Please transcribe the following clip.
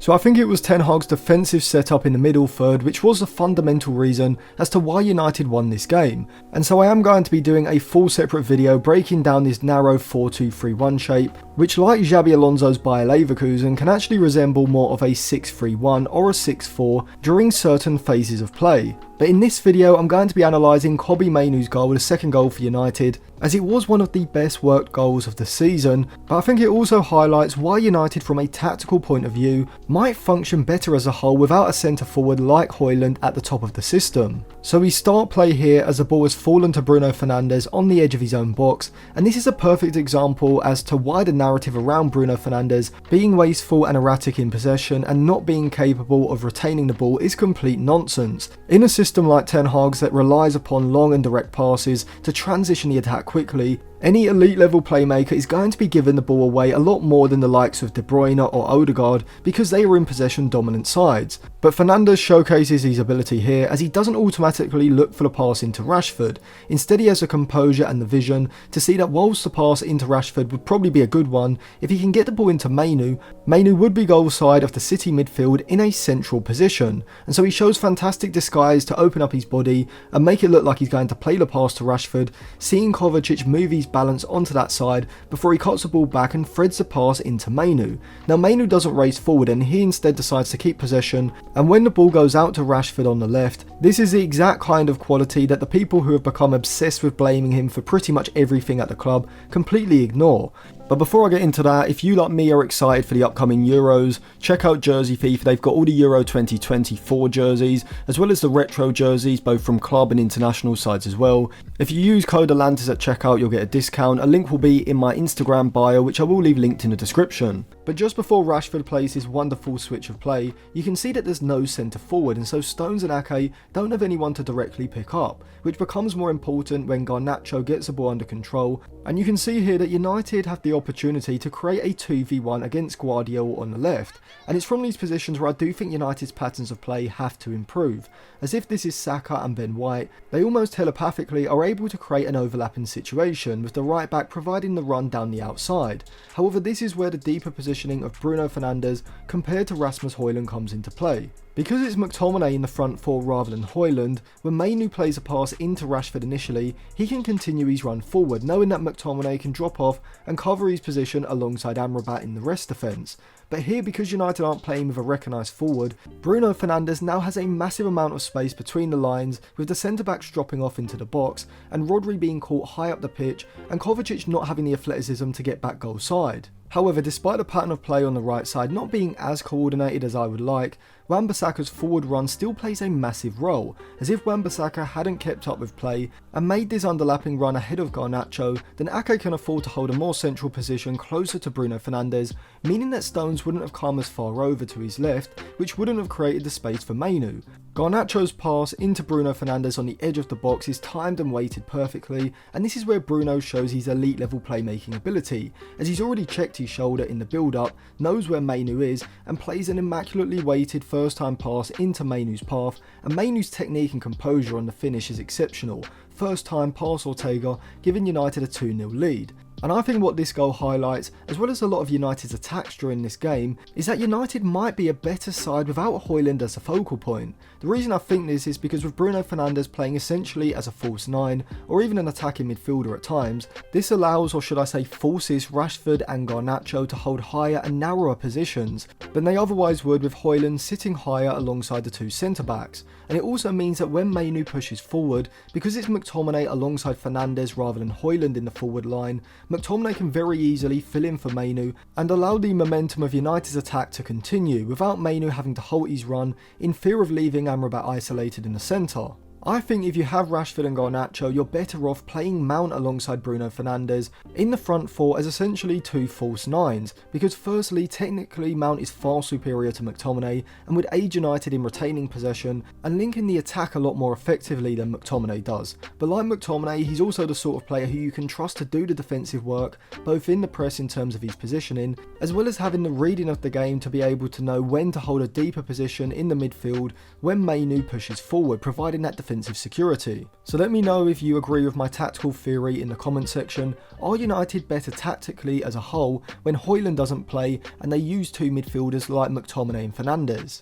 So I think it was Ten Hag's defensive setup in the middle third which was the fundamental reason as to why United won this game, and so I am going to be doing a full separate video breaking down this narrow 4-2-3-1 shape, which like Xabi Alonso's Bayer Leverkusen can actually resemble more of a 6-3-1 or a 6-4 during certain phases of play. But in this video I'm going to be analysing Kobbie Mainoo's goal, the second goal for United, as it was one of the best worked goals of the season, but I think it also highlights why United from a tactical point of view might function better as a whole without a centre forward like Hojlund at the top of the system. So we start play here as the ball has fallen to Bruno Fernandes on the edge of his own box, and this is a perfect example as to why the narrative around Bruno Fernandes being wasteful and erratic in possession and not being capable of retaining the ball is complete nonsense. In a system like Ten Hag's that relies upon long and direct passes to transition the attack quickly, any elite level playmaker is going to be given the ball away a lot more than the likes of De Bruyne or Odegaard because they are in possession dominant sides. But Fernandes showcases his ability here as he doesn't automatically look for the pass into Rashford. Instead he has the composure and the vision to see that whilst the pass into Rashford would probably be a good one, if he can get the ball into Mainoo, Mainoo would be goal side of the City midfield in a central position. And so he shows fantastic disguise to open up his body and make it look like he's going to play the pass to Rashford, seeing Kovacic move his balance onto that side before he cuts the ball back and threads the pass into Mainoo. Now Mainoo doesn't race forward and he instead decides to keep possession, and when the ball goes out to Rashford on the left, this is the exact kind of quality that the people who have become obsessed with blaming him for pretty much everything at the club completely ignore. But before I get into that, if you like me are excited for the upcoming Euros, check out Jersey FIFA. They've got all the Euro 2024 jerseys, as well as the retro jerseys, both from club and international sides as well. If you use code Atlantis at checkout, you'll get a discount. A link will be in my Instagram bio, which I will leave linked in the description. But just before Rashford plays his wonderful switch of play, you can see that there's no centre forward, and so Stones and Ake don't have anyone to directly pick up, which becomes more important when Garnacho gets the ball under control. And you can see here that United have the opportunity to create a 2v1 against Guardiola on the left, and it's from these positions where I do think United's patterns of play have to improve, as if this is Saka and Ben White, they almost telepathically are able to create an overlapping situation with the right back providing the run down the outside. However, this is where the deeper positioning of Bruno Fernandes compared to Rasmus Hojlund comes into play. Because it's McTominay in the front four rather than Hojlund, when Mainoo plays a pass into Rashford initially, he can continue his run forward, knowing that McTominay can drop off and cover his position alongside Amrabat in the rest defence. But here, because United aren't playing with a recognised forward, Bruno Fernandes now has a massive amount of space between the lines, with the centre-backs dropping off into the box, and Rodri being caught high up the pitch, and Kovacic not having the athleticism to get back goal side. However, despite the pattern of play on the right side not being as coordinated as I would like, Wan-Bissaka's forward run still plays a massive role, as if Wan-Bissaka hadn't kept up with play and made this underlapping run ahead of Garnacho, then Ake can afford to hold a more central position closer to Bruno Fernandes, meaning that Stones wouldn't have come as far over to his left, which wouldn't have created the space for Mainoo. Garnacho's pass into Bruno Fernandes on the edge of the box is timed and weighted perfectly, and this is where Bruno shows his elite level playmaking ability, as he's already checked his shoulder in the build-up, knows where Mainoo is, and plays an immaculately weighted first-time pass into Mainoo's path, and Mainoo's technique and composure on the finish is exceptional. First-time pass Ortega, giving United a 2-0 lead. And I think what this goal highlights, as well as a lot of United's attacks during this game, is that United might be a better side without Hojlund as a focal point. The reason I think this is because with Bruno Fernandes playing essentially as a false 9, or even an attacking midfielder at times, this allows, or should I say forces, Rashford and Garnacho to hold higher and narrower positions than they otherwise would with Hojlund sitting higher alongside the two centre-backs. And it also means that when Mainoo pushes forward, because it's McTominay alongside Fernandes rather than Hojlund in the forward line, McTominay can very easily fill in for Mainoo and allow the momentum of United's attack to continue without Mainoo having to halt his run in fear of leaving Amrabat isolated in the centre. I think if you have Rashford and Garnacho, you're better off playing Mount alongside Bruno Fernandes in the front four as essentially two false 9s, because firstly, technically Mount is far superior to McTominay and would aid United in retaining possession and linking the attack a lot more effectively than McTominay does. But like McTominay, he's also the sort of player who you can trust to do the defensive work, both in the press in terms of his positioning, as well as having the reading of the game to be able to know when to hold a deeper position in the midfield when Mainoo pushes forward, providing that defensive defensive security. So let me know if you agree with my tactical theory in the comment section. Are United better tactically as a whole when Hojlund doesn't play and they use two midfielders like McTominay and Fernandes?